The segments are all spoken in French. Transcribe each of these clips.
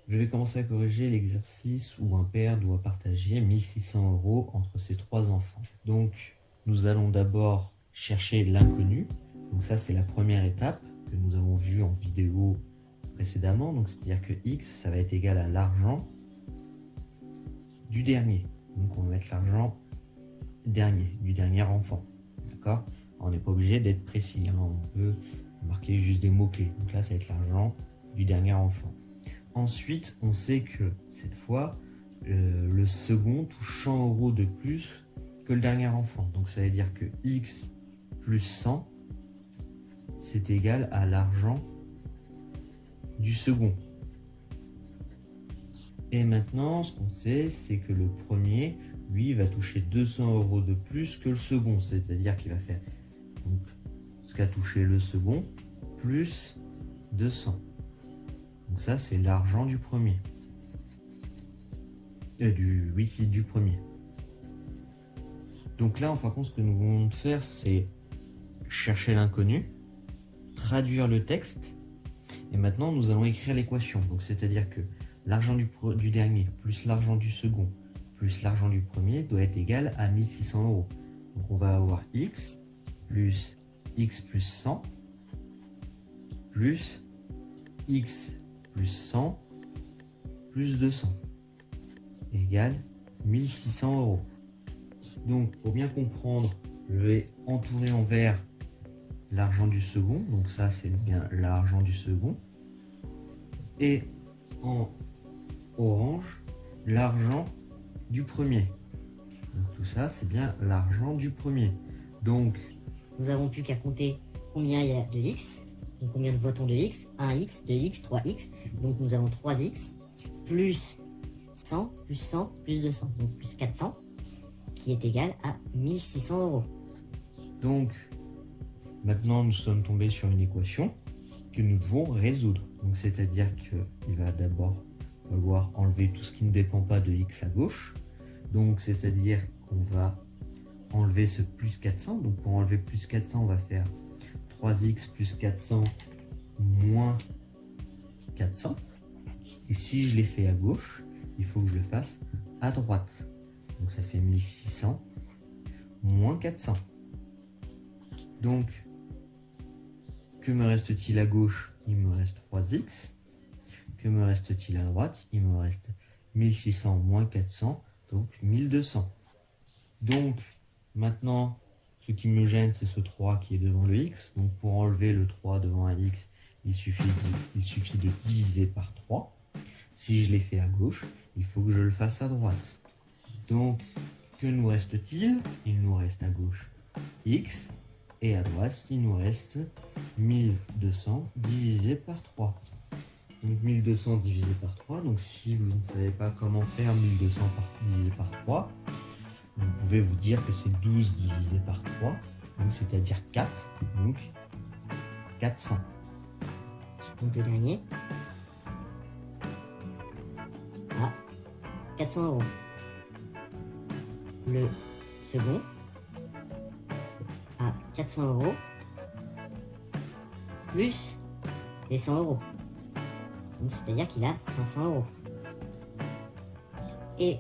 Je vais commencer à corriger l'exercice où un père doit partager 1600 € entre ses 3 enfants. Donc, nous allons d'abord chercher l'inconnu. Donc ça, c'est la première étape que nous avons vue en vidéo précédemment. Donc, c'est-à-dire que x, ça va être égal à l'argent du dernier. Donc, on va mettre l'argent du dernier enfant. D'accord? On n'est pas obligé d'être précis, hein. On peut marquer juste des mots-clés. Donc là, ça va être l'argent du dernier enfant. Ensuite, on sait que cette fois, le second touche 100 € de plus que le dernier enfant. Donc ça veut dire que x plus 100, c'est égal à l'argent du second. Et maintenant, ce qu'on sait, c'est que le premier, lui, va toucher 200 € de plus que le second. C'est-à-dire qu'il va faire donc, ce qu'a touché le second, plus 200. Donc ça, c'est l'argent du premier. Du premier. Donc là, en fin de compte, ce que nous voulons faire, c'est chercher l'inconnu, traduire le texte, et maintenant, nous allons écrire l'équation. Donc c'est-à-dire que l'argent du dernier plus l'argent du second plus l'argent du premier doit être égal à 1600 €. Donc on va avoir x plus 100 plus x plus 100 plus 200 égale 1600 €. Donc pour bien comprendre, je vais entourer en vert l'argent du second, donc ça c'est bien l'argent du second, et en orange l'argent du premier. Donc tout ça c'est bien l'argent du premier. Donc nous avons plus qu'à compter combien il y a de x, donc combien de votants de x, 1x, 2x, 3x, donc nous avons 3x, plus 100, plus 100, plus 200, donc plus 400, qui est égal à 1600 €. Donc, maintenant nous sommes tombés sur une équation que nous devons résoudre. Donc c'est-à-dire qu'il va d'abord falloir enlever tout ce qui ne dépend pas de x à gauche. Donc c'est-à-dire qu'on va enlever ce plus 400. Donc pour enlever plus 400, on va faire 3x plus 400 moins 400. Et si je l'ai fait à gauche, il faut que je le fasse à droite. Donc ça fait 1600 moins 400. Donc, que me reste-t-il à gauche? Il me reste 3x. Que me reste-t-il à droite? Il me reste 1600 moins 400, donc 1200. Donc, maintenant, ce qui me gêne, c'est ce 3 qui est devant le x. Donc, pour enlever le 3 devant un x, il suffit de diviser par 3. Si je l'ai fait à gauche, il faut que je le fasse à droite. Donc, que nous reste-t-il? Il nous reste à gauche x. Et à droite, il nous reste 1200 divisé par 3. Donc 1200 divisé par 3. Donc si vous ne savez pas comment faire 1200 divisé par 3, vous pouvez vous dire que c'est 12 divisé par 3. Donc c'est-à-dire 4. Donc 400. Donc le dernier à 400 €. Le second à 400 € plus les 100 €. Donc c'est-à-dire qu'il a 500 €. Et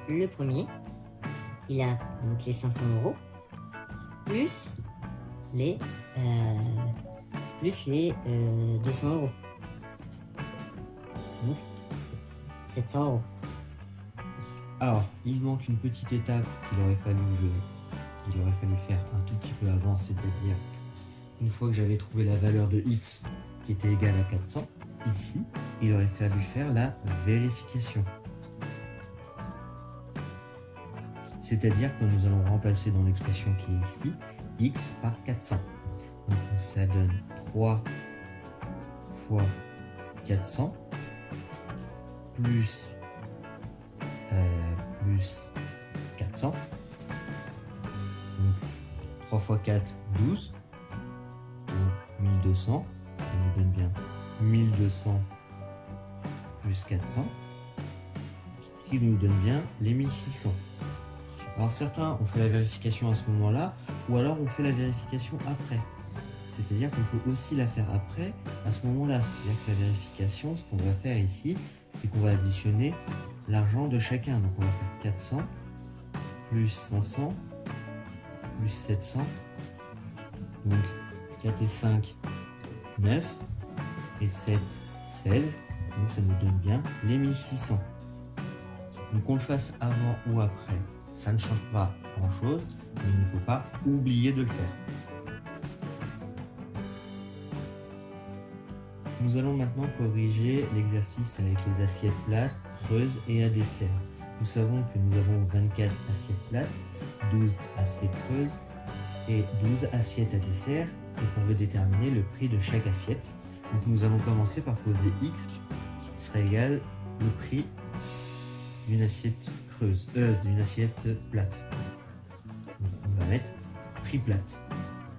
le premier, il a donc les 500 € plus les 200 €. Donc 700 €. Alors, il manque une petite étape qu'il aurait fallu faire un tout petit peu avant, c'est-à-dire une fois que j'avais trouvé la valeur de x qui était égale à 400, ici, il aurait fallu faire la vérification. C'est-à-dire que nous allons remplacer dans l'expression qui est ici, x par 400. Donc ça donne 3 fois 400 plus 400. Donc 3 fois 4, 12. Donc 1200. Ça nous donne bien 1200 plus 400. Qui nous donne bien les 1600. Alors certains ont fait la vérification à ce moment-là, ou alors on fait la vérification après. C'est-à-dire qu'on peut aussi la faire après, à ce moment-là. C'est-à-dire que la vérification, ce qu'on va faire ici, c'est qu'on va additionner l'argent de chacun. Donc on va faire 400 plus 500 plus 700. Donc 4 et 5, 9 et 7, 16. Donc ça nous donne bien les 1600. Donc qu'on le fasse avant ou après, ça ne change pas grand chose, mais il ne faut pas oublier de le faire. Nous allons maintenant corriger l'exercice avec les assiettes plates, creuses et à dessert. Nous savons que nous avons 24 assiettes plates, 12 assiettes creuses et 12 assiettes à dessert et qu'on veut déterminer le prix de chaque assiette. Donc nous allons commencer par poser x qui sera égal au prix d'une assiette creuse, d'une assiette plate. Donc on va mettre prix plate.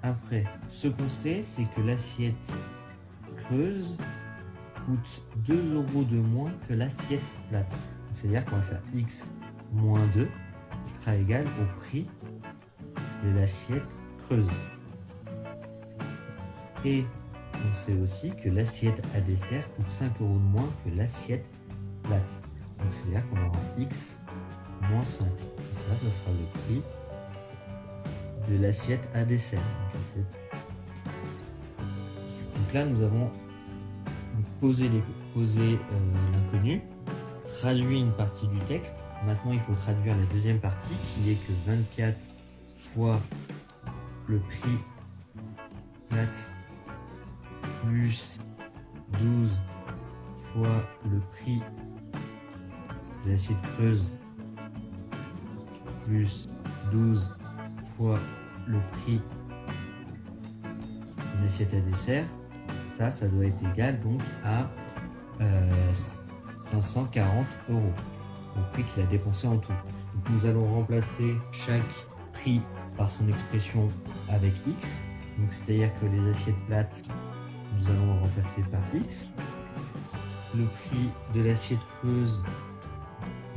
Après, ce qu'on sait, c'est que l'assiette creuse coûte 2 € de moins que l'assiette plate. C'est-à-dire qu'on va faire x moins 2 qui sera égal au prix de l'assiette creuse. Et on sait aussi que l'assiette à dessert coûte 5 € de moins que l'assiette plate. Donc c'est-à-dire qu'on aura x moins 5. Et ça sera le prix de l'assiette à dessert. Donc là, nous avons posé l'inconnu, traduit une partie du texte. Maintenant, il faut traduire la deuxième partie qui est que 24 fois le prix plate plus 12 fois le prix de l'assiette creuse plus 12 fois le prix de l'assiette à dessert, ça doit être égal donc à 540 €, au prix qu'il a dépensé en tout. Donc nous allons remplacer chaque prix par son expression avec x, donc c'est-à-dire que les assiettes plates, nous allons le remplacer par x. Le prix de l'assiette creuse,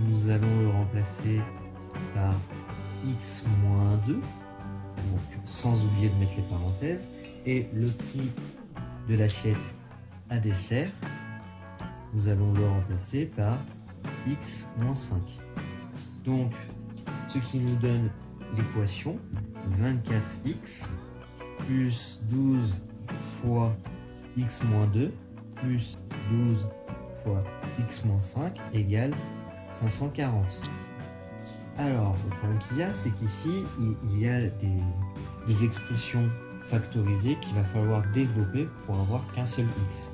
nous allons le remplacer par x moins 2, donc sans oublier de mettre les parenthèses, et le prix de l'assiette à dessert, nous allons le remplacer par x moins 5. Donc, ce qui nous donne l'équation 24x plus 12 fois x moins 2 plus 12 fois x moins 5 égale 540. Alors, le problème qu'il y a, c'est qu'ici, il y a des expressions factorisées qu'il va falloir développer pour avoir qu'un seul x.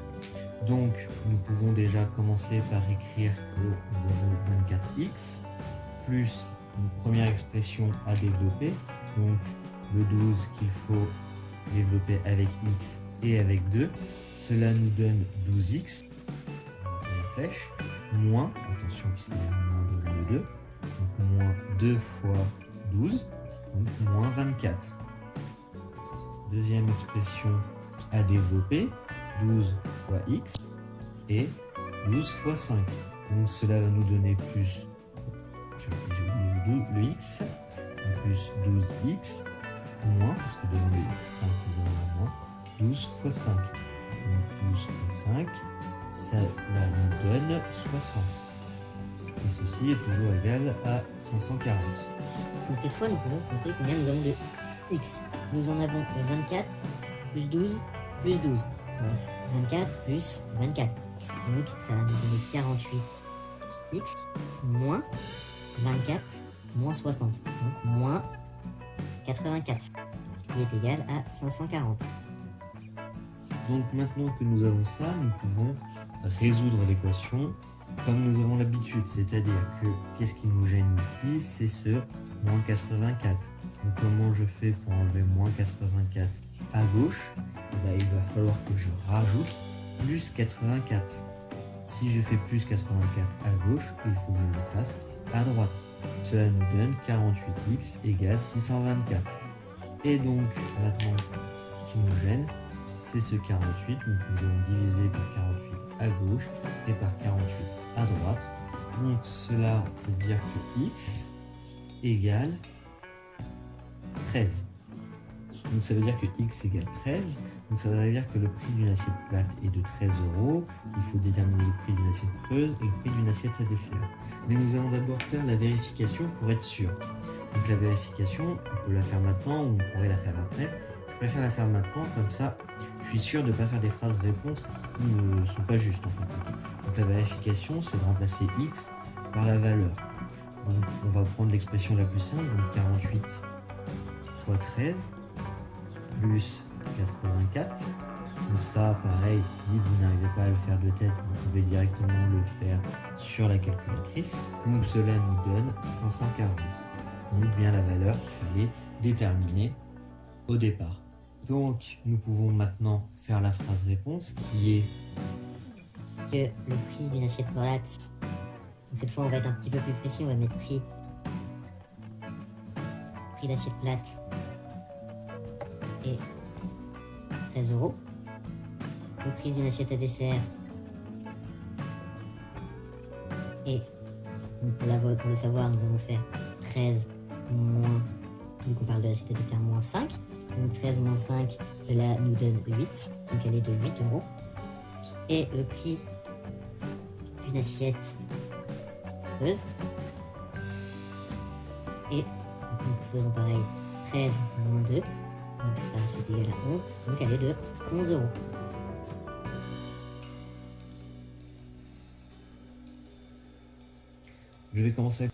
Donc, nous pouvons déjà commencer par écrire que nous avons 24x plus une première expression à développer, donc le 12 qu'il faut développer avec x et avec 2. Cela nous donne 12x, on va la flèche, moins, attention puisqu'il y a moins devant le 2, donc moins 2 fois 12, donc moins 24. Deuxième expression à développer, 12 fois x et 12 fois 5. Donc cela va nous donner plus, le x, plus 12x, moins, parce que devant le 5 nous avons moins, 12 fois 5. Donc 12 fois 5, ça nous donne 60. Et ceci est toujours égal à 540. Donc cette fois, nous pouvons compter combien nous avons de x. Nous en avons 24 plus 12 plus 12. Donc 24 plus 24. Donc ça va nous donner 48x moins 24 moins 60. Donc moins 84. Qui est égal à 540. Donc maintenant que nous avons ça, nous pouvons résoudre l'équation comme nous avons l'habitude. C'est-à-dire que qu'est-ce qui nous gêne ici? C'est ce moins 84. Donc comment je fais pour enlever moins 84 à gauche? Et il va falloir que je rajoute plus 84. Si je fais plus 84 à gauche, il faut que je le fasse à droite. Cela nous donne 48x égale 624. Et donc maintenant, ce qui nous gêne, c'est ce 48. Donc nous allons diviser par 48 à gauche et par 48 à droite. Donc cela veut dire que x égale 13. Donc ça veut dire que x égale 13. Donc ça veut dire que le prix d'une assiette plate est de 13 €. Il faut déterminer le prix d'une assiette creuse et le prix d'une assiette à dessert. Mais nous allons d'abord faire la vérification pour être sûr. Donc la vérification, on peut la faire maintenant ou on pourrait la faire après. Je préfère la faire maintenant, comme ça je suis sûr de ne pas faire des phrases réponses qui ne sont pas justes en fait. Donc la vérification, c'est de remplacer x par la valeur. Donc on va prendre l'expression la plus simple, donc 48 fois 13 plus 84. Donc ça, pareil, si vous n'arrivez pas à le faire de tête, vous pouvez directement le faire sur la calculatrice. Donc cela nous donne 540. Donc bien la valeur qu'il fallait déterminer au départ. Donc nous pouvons maintenant faire la phrase réponse qui est que le prix d'une assiette plate, donc cette fois on va être un petit peu plus précis, on va mettre prix d'assiette plate est 13 €. Le prix d'une assiette à dessert est, donc pour le savoir, nous allons faire 13 moins, vu qu'on parle de l'assiette à dessert, moins 5. Donc 13 moins 5, cela nous donne 8, donc elle est de 8 €. Et le prix d'une assiette creuse et nous faisons pareil, 13 moins 2, donc ça c'est égal à 11, donc elle est de 11 €. Je vais commencer à